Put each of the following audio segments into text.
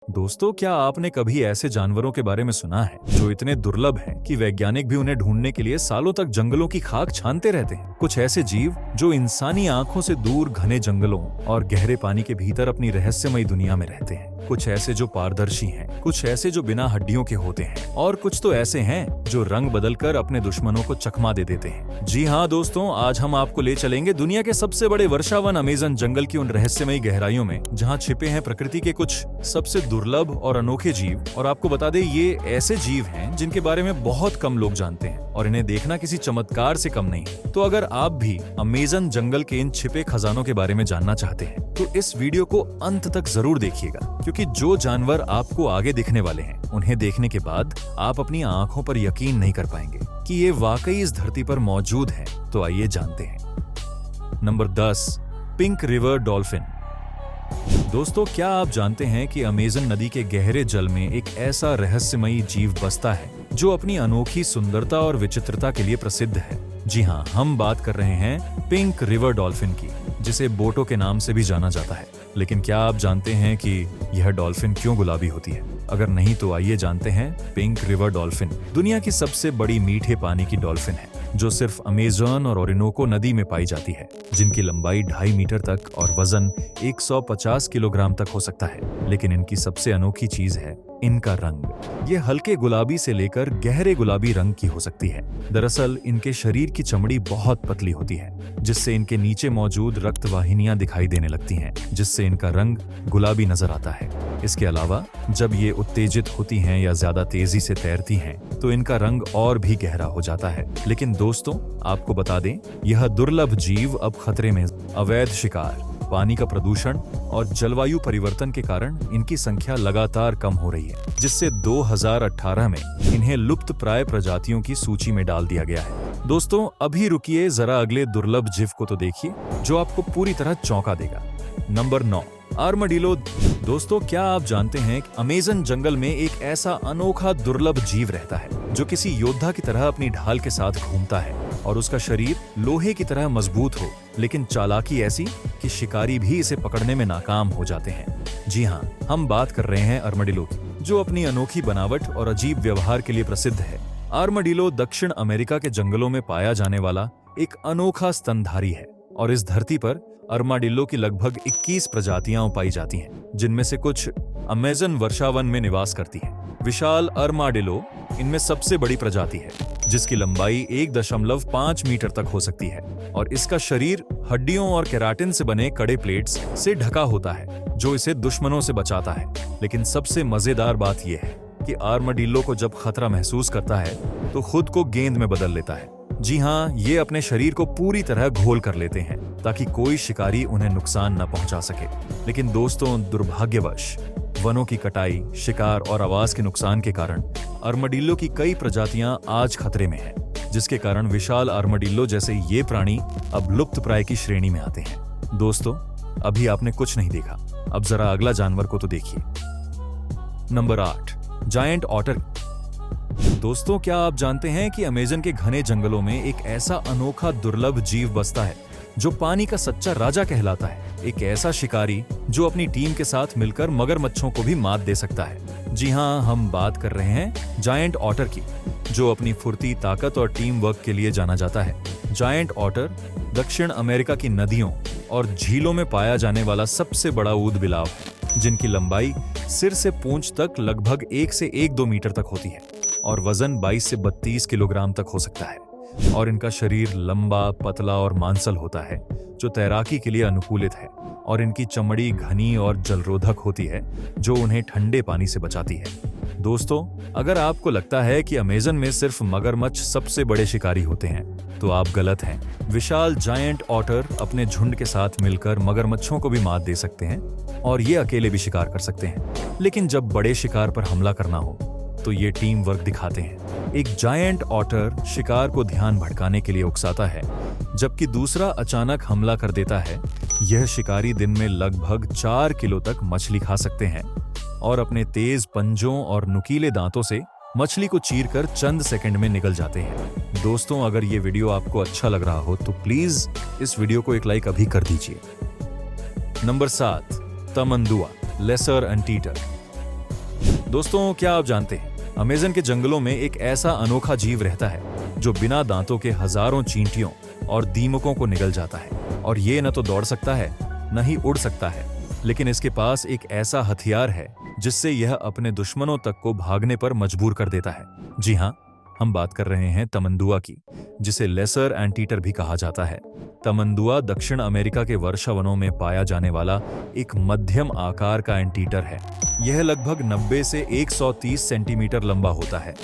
दोस्तों, क्या आपने कभी ऐसे जानवरों के बारे में सुना है जो इतने दुर्लभ हैं कि वैज्ञानिक भी उन्हें ढूंढने के लिए सालों तक जंगलों की खाक छानते रहते हैं? कुछ ऐसे जीव जो इंसानी आंखों से दूर घने जंगलों और गहरे पानी के भीतर अपनी रहस्यमयी दुनिया में रहते हैं। कुछ ऐसे जो पारदर्शी हैं, कुछ ऐसे जो बिना हड्डियों के होते हैं, और कुछ तो ऐसे हैं जो रंग बदलकर अपने दुश्मनों को चकमा दे देते हैं। जी हाँ दोस्तों, आज हम आपको ले चलेंगे दुनिया के सबसे बड़े वर्षावन अमेज़न जंगल की उन रहस्यमयी गहराइयों में जहाँ छिपे हैं प्रकृति के कुछ सबसे दुर्लभ और अनोखे जीव। और आपको बता दें, ये ऐसे जीव हैं जिनके बारे में बहुत कम लोग जानते हैं और इन्हें देखना किसी चमत्कार से कम नहीं। तो अगर आप भी अमेज़न जंगल के इन छिपे खजानों के बारे में जानना चाहते हैं तो इस वीडियो को अंत तक जरूर देखिएगा, क्योंकि जो जानवर आपको आगे दिखने वाले हैं उन्हें देखने के बाद आप अपनी आंखों पर यकीन नहीं कर पाएंगे कि ये वाकई इस धरती पर मौजूद है। तो आइए जानते हैं। Number 10, pink river dolphin. दोस्तों, क्या आप जानते हैं कि अमेज़न नदी के गहरे जल में एक ऐसा रहस्यमयी जीव बसता है जो अपनी अनोखी सुंदरता और विचित्रता के लिए प्रसिद्ध है? जी हाँ, हम बात कर रहे हैं पिंक रिवर डॉल्फिन की, जिसे बोटो के नाम से भी जाना जाता है। लेकिन क्या आप जानते हैं कि यह डॉल्फिन क्यों गुलाबी होती है? अगर नहीं तो आइए जानते हैं। पिंक रिवर डॉल्फिन दुनिया की सबसे बड़ी मीठे पानी की डॉल्फिन है, जो सिर्फ अमेज़न और ओरिनोको नदी में पाई जाती है, जिनकी लंबाई 2.5 मीटर तक और वजन 150 किलोग्राम तक हो सकता है। लेकिन इनकी सबसे अनोखी चीज है इनका रंग। ये हल्के गुलाबी से लेकर गहरे गुलाबी रंग की हो सकती है। दरअसल इनके शरीर की चमड़ी बहुत पतली होती है, जिससे इनके नीचे मौजूद रक्त वाहिनियां दिखाई देने लगती हैं, जिससे इनका रंग गुलाबी नजर आता है। इसके अलावा जब ये उत्तेजित होती हैं या ज्यादा तेजी से तैरती हैं, तो इनका रंग और भी गहरा हो जाता है। लेकिन दोस्तों, आपको बता दें, यह दुर्लभ जीव अब खतरे में। अवैध शिकार, पानी का प्रदूषण और जलवायु परिवर्तन के कारण इनकी संख्या लगातार कम हो रही है, जिससे 2018 में इन्हें लुप्त प्राय प्रजातियों की सूची में डाल दिया गया है। दोस्तों, अभी रुकिए, जरा अगले दुर्लभ जीव को तो देखिए जो आपको पूरी तरह चौंका देगा। Number 9, armadillo. दोस्तों, क्या आप जानते हैं कि अमेज़न जंगल में एक ऐसा अनोखा दुर्लभ जीव रहता है जो किसी योद्धा की तरह अपनी ढाल के साथ घूमता है और उसका शरीर लोहे की तरह मजबूत हो, लेकिन चालाकी ऐसी कि शिकारी भी इसे पकड़ने में नाकाम हो जाते हैं। जी हाँ, हम बात कर रहे हैं आर्माडिलो की, जो अपनी अनोखी बनावट और अजीब व्यवहार के लिए प्रसिद्ध है। आर्माडिलो दक्षिण अमेरिका के जंगलों में पाया जाने वाला एक अनोखा स्तनधारी है और इस धरती पर आर्माडिलो की लगभग 21 प्रजातियां पाई जाती हैं, जिनमें से कुछ अमेज़न वर्षावन में निवास करती हैं। विशाल आर्माडिलो इनमें सबसे बड़ी प्रजाति है, जिसकी लंबाई 1.5 मीटर तक हो सकती है और इसका शरीर हड्डियों और केराटिन से बने कड़े प्लेट्स से ढका होता है, जो इसे दुश्मनों से बचाता है। लेकिन सबसे मजेदार बात यह है कि आर्माडिलो को जब खतरा महसूस करता है तो खुद को गेंद में बदल लेता है। जी हाँ, ये अपने शरीर को पूरी तरह घोल कर लेते हैं ताकि कोई शिकारी उन्हें नुकसान न पहुंचा सके। लेकिन दोस्तों, दुर्भाग्यवश वनों की कटाई, शिकार और आवास के नुकसान के कारण आर्माडिलो की कई प्रजातियां आज खतरे में हैं, जिसके कारण विशाल आर्माडिलो जैसे ये प्राणी अब लुप्त प्राय की श्रेणी में आते हैं। दोस्तों, अभी आपने कुछ नहीं देखा, अब जरा अगला जानवर को तो देखिए। Number 8, giant otter. दोस्तों, क्या आप जानते हैं कि अमेज़न के घने जंगलों में एक ऐसा अनोखा दुर्लभ जीव बसता है जो पानी का सच्चा राजा कहलाता है? एक ऐसा शिकारी जो अपनी टीम के साथ मिलकर मगरमच्छों को भी मात दे सकता है। जी हाँ, हम बात कर रहे हैं जायंट ऑटर की, जो अपनी फुर्ती, ताकत और टीम वर्क के लिए जाना जाता है। जायंट ऑटर दक्षिण अमेरिका की नदियों और झीलों में पाया जाने वाला सबसे बड़ा ऊदबिलाव है, जिनकी लंबाई सिर से पूंछ तक लगभग 1 से 1.2 मीटर तक होती है और वजन 22 से 32 किलोग्राम तक हो सकता है। और इनका शरीर लंबा, पतला और मांसल होता है, जो तैराकी के लिए अनुकूलित है। और इनकी चमड़ी घनी और जलरोधक होती है, जो उन्हें ठंडे पानी से बचाती है। दोस्तों, अगर आपको लगता है कि अमेज़न में सिर्फ मगरमच्छ सबसे बड़े शिकारी होते हैं, तो आप गलत हैं। विशाल जायंट ऑटर अपने झुंड के साथ मिलकर मगरमच्छों को भी मात दे सकते हैं और ये अकेले भी शिकार कर सकते हैं। लेकिन जब बड़े शिकार पर हमला करना हो तो ये टीम वर्क दिखाते हैं। एक जायंट ऑटर शिकार को ध्यान भटकाने के लिए उकसाता है, जबकि दूसरा अचानक हमला कर देता है। यह शिकारी दिन में लगभग 4 किलो तक मछली खा सकते हैं और अपने तेज पंजों और नुकीले दांतों से मछली को चीरकर चंद सेकंड में निगल जाते हैं। दोस्तों, अगर ये वीडियो आपको अच्छा लग रहा हो तो प्लीज इस वीडियो को एक लाइक अभी कर दीजिए। Number 7, tamandua, lesser anteater. दोस्तों, क्या आप जानते हैं अमेज़न के जंगलों में एक ऐसा अनोखा जीव रहता है जो बिना दांतों के हजारों चींटियों और दीमकों को निगल जाता है। और ये न तो दौड़ सकता है, न ही उड़ सकता है, लेकिन इसके पास एक ऐसा हथियार है जिससे यह अपने दुश्मनों तक को भागने पर मजबूर कर देता है। जी हाँ, हम बात कर रहे हैं तमंदुआ की, जिसे लेसर एंटीटर भी कहा जाता है। तमंदुआ दक्षिण अमेरिका के वर्षा वनों में पाया जाने वाला एक मध्यम आकार का एंटीटर है। यह लगभग 90 से 130 सेंटीमीटर लंबा होता है,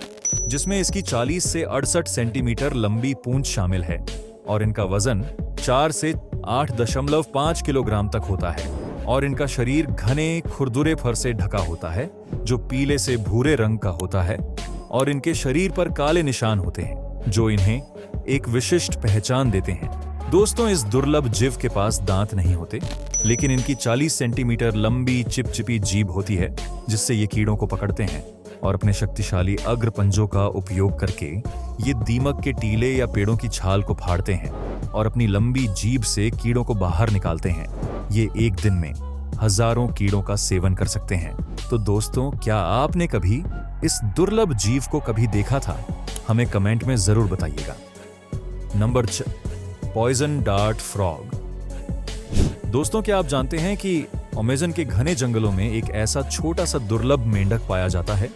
जिसमें इसकी 40 से 68 सेंटीमीटर लंबी पूंछ शामिल है और इनका वजन 4 से 8.5 किलोग्राम तक होता है। और इनका शरीर घने खुरदुरे फर से ढका होता है जो पीले से भूरे रंग का होता है और इनके शरीर पर काले निशान होते हैं जो इन्हें एक विशिष्ट पहचान देते हैं। दोस्तों, इस दुर्लभ जीव के पास दांत नहीं होते, लेकिन इनकी 40 सेंटीमीटर लंबी चिपचिपी जीभ होती है जिससे ये कीड़ों को पकड़ते हैं और अपने शक्तिशाली अग्र पंजों का उपयोग करके ये दीमक के टीले या पेड़ों की छाल को फाड़ते हैं और अपनी लंबी जीभ से कीड़ों को बाहर निकालते हैं। ये एक दिन में हजारों कीड़ों का सेवन कर सकते हैं। तो दोस्तों, क्या आपने कभी इस दुर्लभ जीव को कभी देखा था? हमें कमेंट में जरूर बताइएगा। Number 6, poison dart frog. दोस्तों, क्या आप जानते हैं कि अमेज़न के घने जंगलों में एक ऐसा छोटा सा दुर्लभ मेंढक पाया जाता है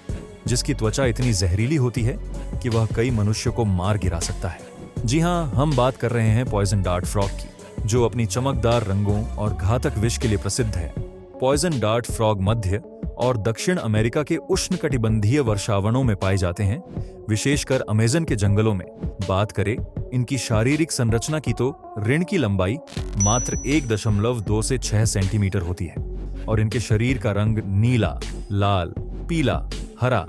जिसकी त्वचा इतनी जहरीली होती है कि वह कई मनुष्यों को मार गिरा सकता है। जी हाँ, हम बात कर रहे हैं पॉइजन डार्ट फ्रॉग की, जो अपनी चमकदार रंगों और घातक विष के लिए प्रसिद्ध है। पॉइजन डार्ट फ्रॉग मध्य और दक्षिण अमेरिका के उष्णकटिबंधीय वर्षावनों में पाए जाते हैं, विशेषकर अमेज़न के जंगलों में। बात करें इनकी शारीरिक संरचना की तो ऋण की लंबाई मात्र 1.2 से 6 सेंटीमीटर होती है और इनके शरीर का रंग नीला, लाल, पीला, हरा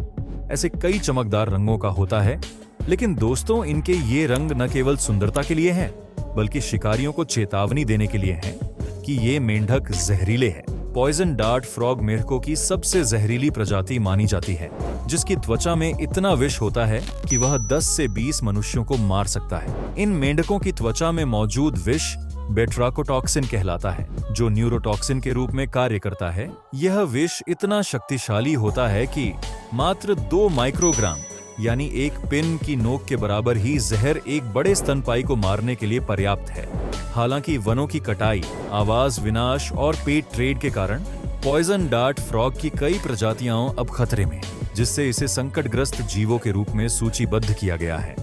ऐसे कई चमकदार रंगों का होता है। लेकिन दोस्तों, इनके ये रंग न केवल सुंदरता के लिए हैं, बल्कि शिकारियों को चेतावनी देने के लिए हैं कि ये मेंढक जहरीले हैं। पॉइजन डार्ट फ्रॉग मेंढकों की सबसे जहरीली प्रजाति मानी जाती है, जिसकी त्वचा में इतना विष होता है कि वह 10 से 20 मनुष्यों को मार सकता है। इन मेंढकों की त्वचा में मौजूद विष बेट्राकोटॉक्सिन कहलाता है, जो न्यूरोटॉक्सिन के रूप में कार्य करता है। यह विष इतना शक्तिशाली होता है कि मात्र 2 माइक्रोग्राम यानी एक पिन की नोक के बराबर ही जहर एक बड़े स्तनपाई को मारने के लिए पर्याप्त है। हालांकि वनों की कटाई, आवास विनाश और पेट ट्रेड के कारण पॉइजन डार्ट फ्रॉग की कई प्रजातियां अब खतरे में, जिससे इसे संकटग्रस्त जीवों के रूप में सूचीबद्ध किया गया है।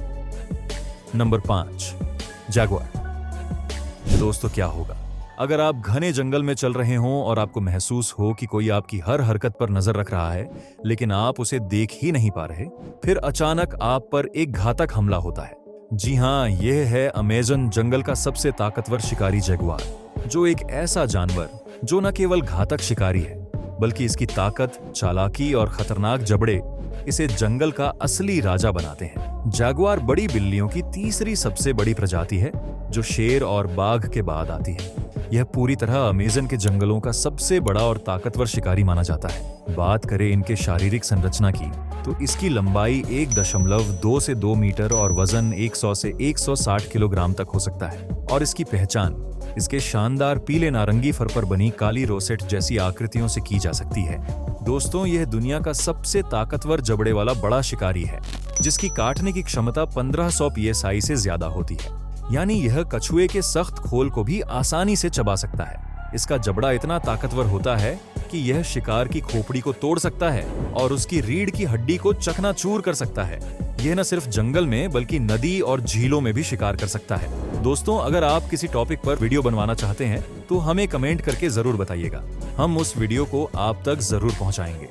Number 5, Jaguar. दोस्तों, क्या होगा अगर आप घने जंगल में चल रहे हों और आपको महसूस हो कि कोई आपकी हर हरकत पर नजर रख रहा है, लेकिन आप उसे देख ही नहीं पा रहे। फिर अचानक आप पर एक घातक हमला होता है। जी हाँ, यह है अमेज़न जंगल का सबसे ताकतवर शिकारी जैगुआर, जो एक ऐसा जानवर जो न केवल घातक शिकारी है, बल्कि इसकी ताकत, चालाकी और खतरनाक जबड़े इसे जंगल का असली राजा बनाते हैं। जैगुआर बड़ी बिल्लियों की तीसरी सबसे बड़ी प्रजाति है, जो शेर और बाघ के बाद आती है। यह पूरी तरह अमेज़न के जंगलों का सबसे बड़ा और ताकतवर शिकारी माना जाता है। बात करें इनके शारीरिक संरचना की, तो इसकी लंबाई 1.2 से 2 मीटर और वजन 100 से 160 किलोग्राम तक हो सकता है। और इसकी पहचान इसके शानदार पीले नारंगी फर पर बनी काली रोसेट जैसी आकृतियों से की जा सकती है। दोस्तों, यह दुनिया का सबसे ताकतवर जबड़े वाला बड़ा शिकारी है, जिसकी काटने की क्षमता 1500 PSI से ज्यादा होती है। यानी यह कछुए के सख्त खोल को भी आसानी से चबा सकता है। इसका जबड़ा इतना ताकतवर होता है कि यह शिकार की खोपड़ी को तोड़ सकता है और उसकी रीढ़ की हड्डी को चकनाचूर कर सकता है। यह न सिर्फ जंगल में बल्कि नदी और झीलों में भी शिकार कर सकता है। दोस्तों, अगर आप किसी टॉपिक पर वीडियो बनवाना चाहते हैं तो हमें कमेंट करके जरूर बताइएगा। हम उस वीडियो को आप तक जरूर पहुंचाएंगे।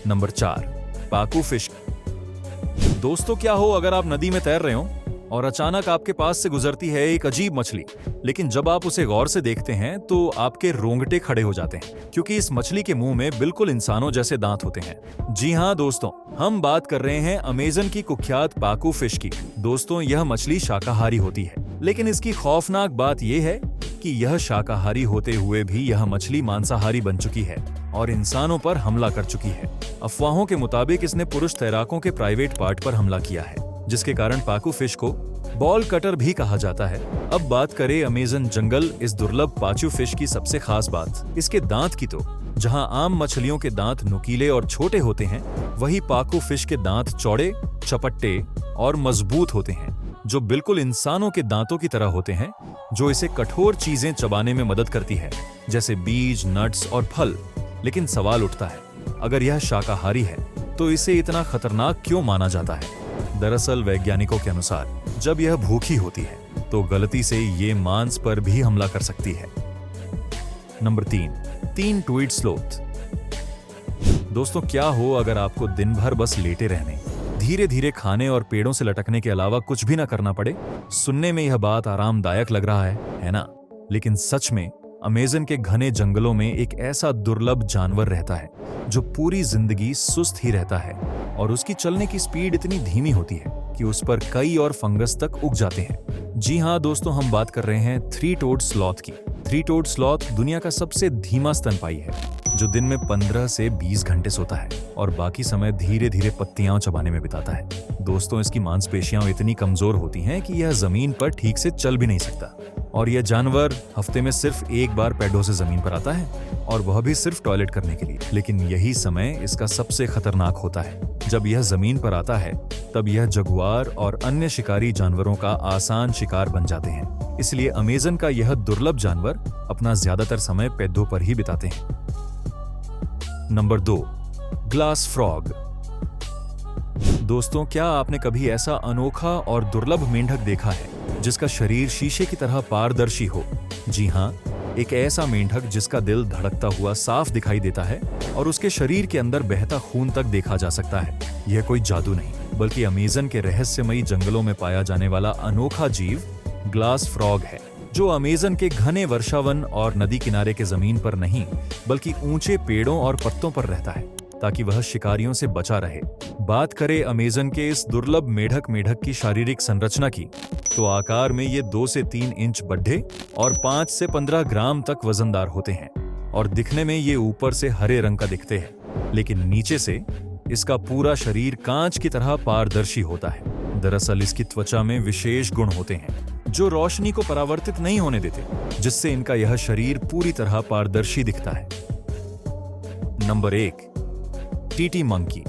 नंबर 4, पाकू फिश। दोस्तों, क्या हो अगर आप नदी में तैर रहे हो और अचानक आपके पास से गुजरती है एक अजीब मछली, लेकिन जब आप उसे गौर से देखते हैं तो आपके रोंगटे खड़े हो जाते हैं, क्योंकि इस मछली के मुंह में बिल्कुल इंसानों जैसे दांत होते हैं। जी हाँ दोस्तों, हम बात कर रहे हैं अमेज़न की कुख्यात पाकू फिश की। दोस्तों, यह मछली शाकाहारी होती है, लेकिन इसकी खौफनाक बात यह है कि यह शाकाहारी होते हुए भी यह मछली मांसाहारी बन चुकी है और इंसानों पर हमला कर चुकी है। अफवाहों के मुताबिक इसने पुरुष तैराकों के प्राइवेट पार्ट पर हमला किया है, जिसके कारण पाकू फिश को बॉल कटर भी कहा जाता है। अब बात करें अमेज़न जंगल इस दुर्लभ पाचू फिश की सबसे खास बात इसके दांत की। तो जहां आम मछलियों के दांत नुकीले और छोटे होते हैं, वही पाकू फिश के दांत चौड़े, चपट्टे और मजबूत होते हैं, जो बिल्कुल इंसानों के दांतों की तरह होते हैं, जो इसे कठोर चीजें चबाने में मदद करती है, जैसे बीज, नट्स और फल। लेकिन सवाल उठता है, अगर यह शाकाहारी है तो इसे इतना खतरनाक क्यों माना जाता है? दरअसल वैज्ञानिकों के अनुसार जब यह भूखी होती है तो गलती से ये मांस पर भी हमला कर सकती है। Number 3 two toed sloth. दोस्तों, क्या हो अगर आपको दिन भर बस लेटे रहने, धीरे धीरे खाने और पेड़ों से लटकने के अलावा कुछ भी ना करना पड़े? सुनने में यह बात आरामदायक लग रहा है ना? लेकिन सच में अमेज़न के घने जंगलों में एक ऐसा दुर्लभ जानवर रहता है जो पूरी जिंदगी सुस्त ही रहता है, और उसकी चलने की स्पीड इतनी धीमी होती है कि उस पर कई और फंगस तक उग जाते हैं। जी हाँ दोस्तों, हम बात कर रहे हैं 3-toed स्लॉथ की। 3-toed स्लॉथ दुनिया का सबसे धीमा स्तनपायी है, जो दिन में 15 से 20 घंटे सोता है और बाकी समय धीरे धीरे पत्तियां चबाने में बिताता है। दोस्तों, इसकी मांसपेशियां इतनी कमजोर होती हैं कि यह जमीन पर ठीक से चल भी नहीं सकता, और यह जानवर हफ्ते में सिर्फ एक बार पैडों से जमीन पर आता है, और वह भी सिर्फ टॉयलेट करने के लिए। लेकिन यही समय इसका सबसे खतरनाक होता है। जब यह जमीन पर आता है तब यह जगुआर और अन्य शिकारी जानवरों का आसान शिकार बन जाते हैं। इसलिए अमेज़न का यह दुर्लभ जानवर अपना ज्यादातर समय पैदों पर ही बिताते हैं। Number 2, glass frog. दोस्तों, क्या आपने कभी ऐसा अनोखा और दुर्लभ मेंढक देखा है जिसका शरीर शीशे की तरह पारदर्शी हो? जी हाँ, एक ऐसा मेंढक जिसका दिल धड़कता हुआ साफ दिखाई देता है और उसके शरीर के अंदर बहता खून तक देखा जा सकता है। यह कोई जादू नहीं, बल्कि अमेज़न के रहस्यमयी जंगलों में पाया जाने वाला अनोखा जीव ग्लास फ्रॉग है, जो अमेज़न के घने वर्षावन और नदी किनारे के जमीन पर नहीं, बल्कि ऊंचे पेड़ों और पत्तों पर रहता है, ताकि वह शिकारियों से बचा रहे। बात करें अमेज़न के इस दुर्लभ मेढक की शारीरिक संरचना की, तो आकार में ये 2 से 3 इंच बड्ढे और 5 से 15 ग्राम तक वजनदार होते हैं, और दिखने में ये ऊपर से हरे रंग का दिखते हैं, लेकिन नीचे से इसका पूरा शरीर कांच की तरह पारदर्शी होता है। दरअसल इसकी त्वचा में विशेष गुण होते हैं जो रोशनी को परावर्तित नहीं होने देते, जिससे इनका यह शरीर पूरी तरह पारदर्शी दिखता है। Number 1, TT monkey.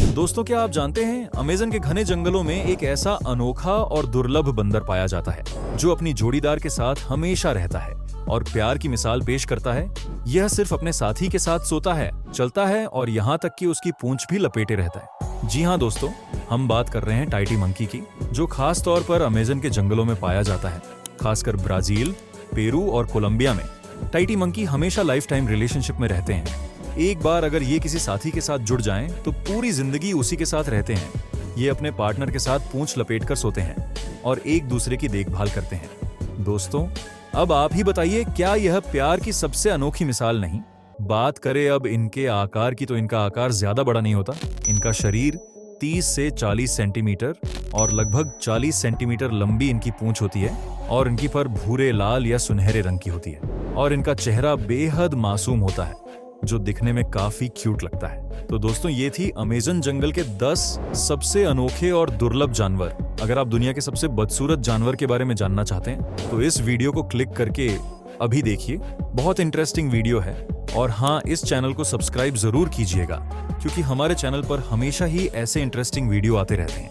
दोस्तों, क्या आप जानते हैं अमेज़न के घने जंगलों में एक ऐसा अनोखा और दुर्लभ बंदर पाया जाता है जो अपनी जोड़ीदार के साथ हमेशा रहता है और प्यार की मिसाल पेश करता है। यह सिर्फ अपने साथी के साथ सोता है, चलता है और यहाँ तक कि उसकी पूंछ भी लपेटे रहता है। जी हाँ दोस्तों, हम बात कर रहे हैं टाइटी मंकी की, जो खास तौर पर अमेज़न के जंगलों में पाया जाता है, खासकर ब्राजील, पेरू और कोलंबिया में। टाइटी मंकी हमेशा लाइफ टाइम रिलेशनशिप में रहते हैं। एक बार अगर ये किसी साथी के साथ जुड़ जाएं, तो पूरी जिंदगी उसी के साथ रहते हैं। ये अपने पार्टनर के साथ पूंछ लपेटकर सोते हैं और एक दूसरे की देखभाल करते हैं। दोस्तों, अब आप ही बताइए, क्या यह प्यार की सबसे अनोखी मिसाल नहीं? बात करें अब इनके आकार की, तो इनका आकार ज्यादा बड़ा नहीं होता। इनका शरीर 30 से 40 सेंटीमीटर और लगभग 40 सेंटीमीटर लंबी इनकी पूंछ होती है, और इनकी फर भूरे, लाल या सुनहरे रंग की होती है, और इनका चेहरा बेहद मासूम होता है, जो दिखने में काफी क्यूट लगता है। तो दोस्तों, ये थी अमेज़न जंगल के 10 सबसे अनोखे और दुर्लभ जानवर। अगर आप दुनिया के सबसे बदसूरत जानवर के बारे में जानना चाहते हैं, तो इस वीडियो को क्लिक करके अभी देखिए, बहुत इंटरेस्टिंग वीडियो है। और हाँ, इस चैनल को सब्सक्राइब जरूर कीजिएगा, क्योंकि हमारे चैनल पर हमेशा ही ऐसे इंटरेस्टिंग वीडियो आते रहते हैं।